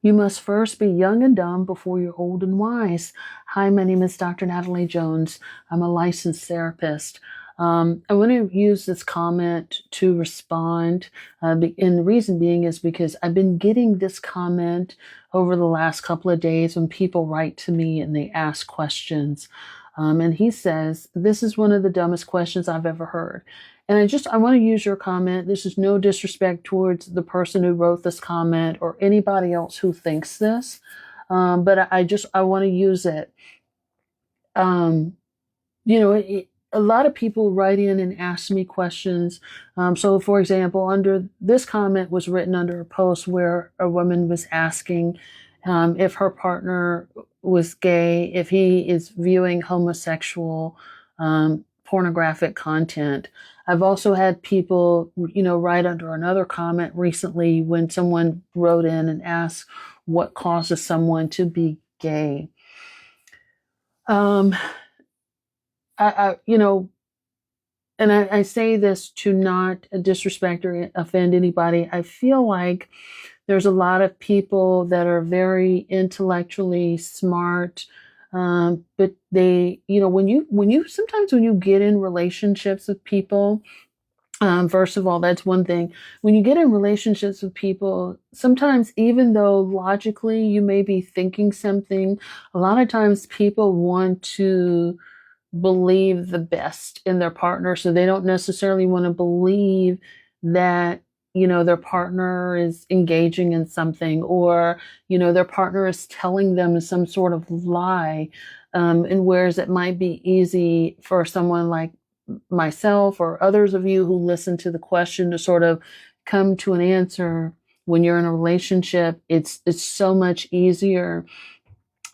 You must first be young and dumb before you're old and wise. Hi, my name is Dr. Natalie Jones. I'm a licensed therapist. I want to use this comment to respond. And the reason being is because I've been getting this comment over the last couple of days when people write to me and they ask questions. And he says, "This is one of the dumbest questions I've ever heard." And I want to use your comment. This is no disrespect towards the person who wrote this comment or anybody else who thinks this. But I want to use it. Um, a lot of people write in and ask me questions. So for example, under this comment was written under a post where a woman was asking, if her partner was gay, if he is viewing homosexual, pornographic content. I've also had people, write under another comment recently when someone wrote in and asked what causes someone to be gay. Um, I and I say this to not disrespect or offend anybody. I feel like there's a lot of people that are very intellectually smart, but they, sometimes when you get in relationships with people, first of all, that's one thing. When you get in relationships with people, sometimes even though logically you may be thinking something, a lot of times people want to believe the best in their partner. So they don't necessarily want to believe that, their partner is engaging in something or, their partner is telling them some sort of lie. And whereas it might be easy for someone like myself or others of you who listen to the question to sort of come to an answer when you're in a relationship, it's so much easier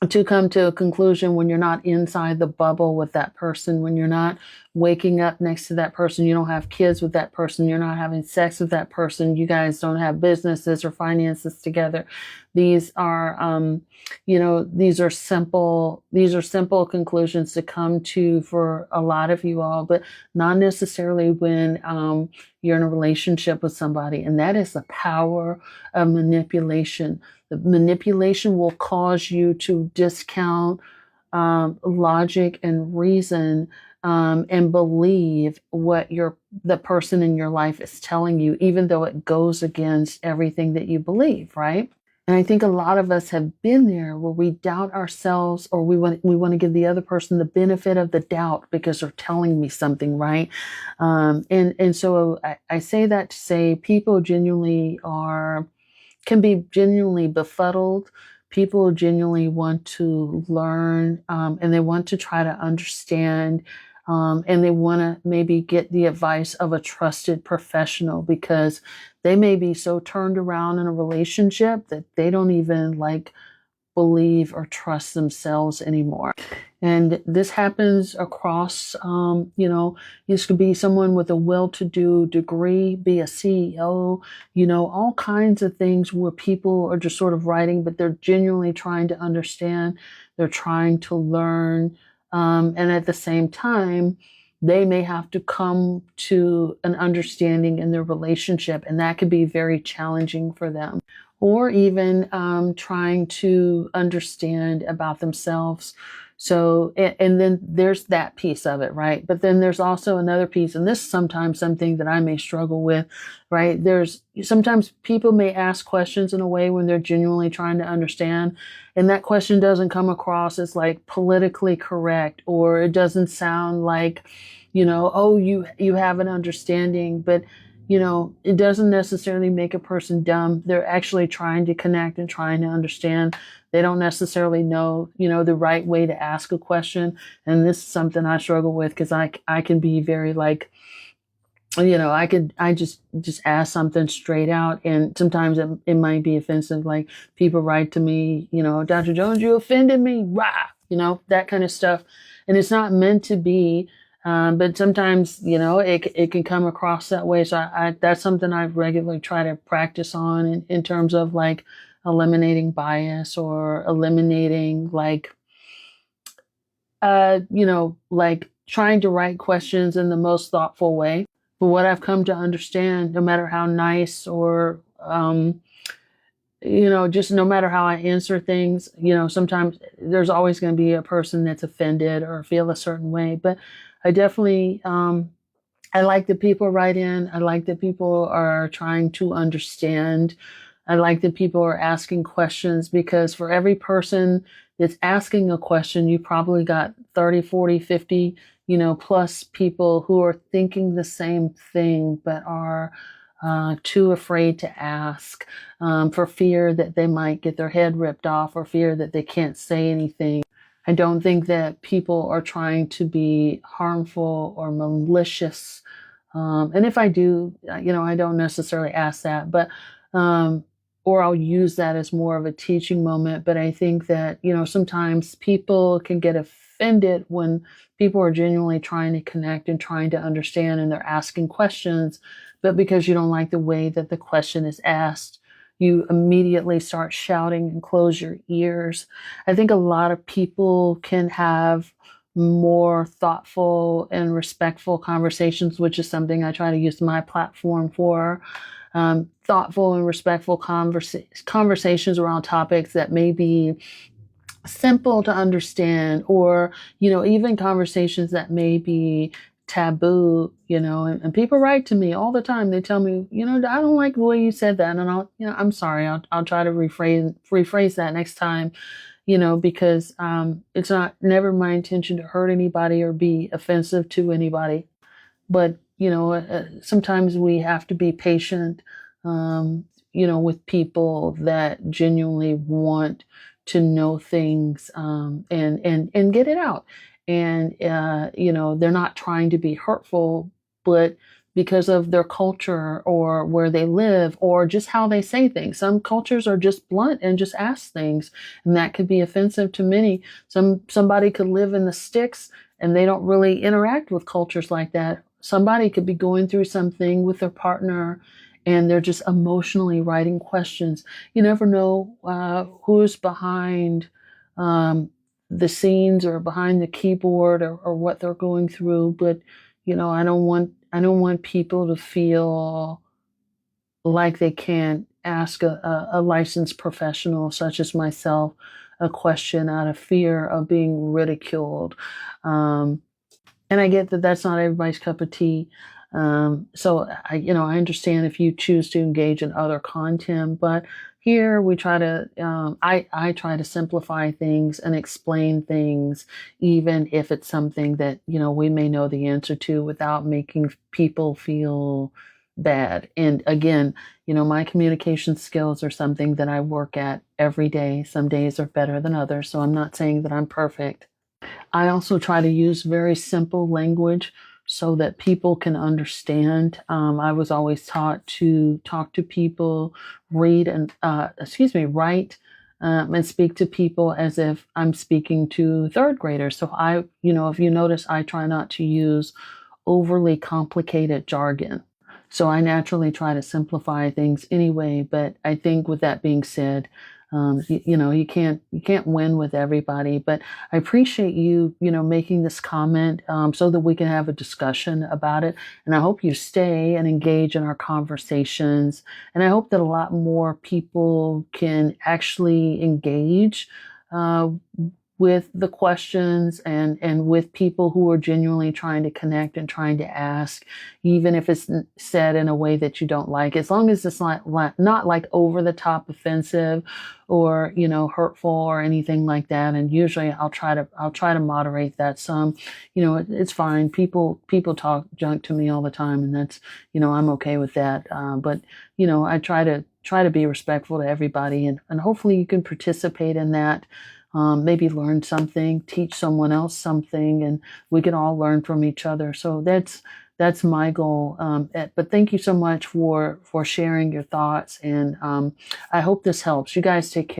to come to a conclusion when you're not inside the bubble with that person, when you're not waking up next to that person, you don't have kids with that person, you're not having sex with that person, you guys don't have businesses or finances together. These are, these are simple conclusions to come to for a lot of you all, but not necessarily when you're in a relationship with somebody. And that is the power of manipulation. The manipulation will cause you to discount logic and reason, and believe what the person in your life is telling you, even though it goes against everything that you believe, right? And I think a lot of us have been there where we doubt ourselves, or we want to give the other person the benefit of the doubt because they're telling me something, right? And so I say that to say people can be genuinely befuddled. People genuinely want to learn, and they want to try to understand, and they want to maybe get the advice of a trusted professional because they may be so turned around in a relationship that they don't even believe or trust themselves anymore. And this happens across, this could be someone with a well-to-do degree, be a CEO, all kinds of things where people are just sort of writing, but they're genuinely trying to understand. They're trying to learn. And at the same time, they may have to come to an understanding in their relationship, and that could be very challenging for them. Or even trying to understand about themselves. So, and then there's that piece of it, right? But then there's also another piece, and this is sometimes something that I may struggle with, right? Sometimes people may ask questions in a way when they're genuinely trying to understand, and that question doesn't come across as politically correct, or it doesn't sound like, oh, you have an understanding, but it doesn't necessarily make a person dumb. They're actually trying to connect and trying to understand. They don't necessarily know, the right way to ask a question. And this is something I struggle with because I can be very I just ask something straight out, and sometimes it might be offensive. Like people write to me, Dr. Jones, you offended me, rah, that kind of stuff. And it's not meant to be. But sometimes, it can come across that way. So that's something I regularly try to practice on in terms of eliminating bias or eliminating trying to write questions in the most thoughtful way. But what I've come to understand, no matter how nice or just no matter how I answer things, sometimes there's always going to be a person that's offended or feel a certain way. But I definitely, I like that people write in. I like that people are trying to understand. I like that people are asking questions, because for every person that's asking a question, you probably got 30, 40, 50, plus people who are thinking the same thing but are too afraid to ask, for fear that they might get their head ripped off or fear that they can't say anything. I don't think that people are trying to be harmful or malicious. And if I do, I don't necessarily ask that, but, or I'll use that as more of a teaching moment. But I think that, sometimes people can get offended when people are genuinely trying to connect and trying to understand and they're asking questions. But because you don't like the way that the question is asked, you immediately start shouting and close your ears. I think a lot of people can have more thoughtful and respectful conversations, which is something I try to use my platform for. Thoughtful and respectful conversations around topics that may be simple to understand, or even conversations that may be taboo. And people write to me all the time. They tell me, I don't like the way you said that, and I'm sorry, I'll try to rephrase that next time, because it's not never my intention to hurt anybody or be offensive to anybody. But sometimes we have to be patient, with people that genuinely want to know things, and get it out. And they're not trying to be hurtful, but because of their culture or where they live or just how they say things. Some cultures are just blunt and just ask things, and that could be offensive to many. Somebody could live in the sticks and they don't really interact with cultures like that. Somebody could be going through something with their partner and they're just emotionally writing questions. You never know who's behind the scenes or behind the keyboard, or what they're going through. But I don't want people to feel like they can't ask a licensed professional such as myself a question out of fear of being ridiculed. Um, and I get that that's not everybody's cup of tea. So I understand if you choose to engage in other content, but here we try to, I try to simplify things and explain things, even if it's something that, we may know the answer to, without making people feel bad. And again, my communication skills are something that I work at every day. Some days are better than others. So I'm not saying that I'm perfect. I also try to use very simple language so that people can understand. I was always taught to talk to people, write, and speak to people as if I'm speaking to third graders. So if you notice, I try not to use overly complicated jargon. So I naturally try to simplify things anyway. But I think with that being said, you can't win with everybody. But I appreciate you, making this comment, so that we can have a discussion about it. And I hope you stay and engage in our conversations. And I hope that a lot more people can actually engage uh, with the questions, and with people who are genuinely trying to connect and trying to ask, even if it's said in a way that you don't like, as long as it's not like over the top offensive or hurtful or anything like that. And usually I'll try to moderate that some. It's fine. People talk junk to me all the time, and that's, I'm okay with that. But I try to be respectful to everybody, and hopefully you can participate in that. Maybe learn something, teach someone else something, and we can all learn from each other. So that's my goal. But thank you so much for sharing your thoughts, and I hope this helps. You guys take care.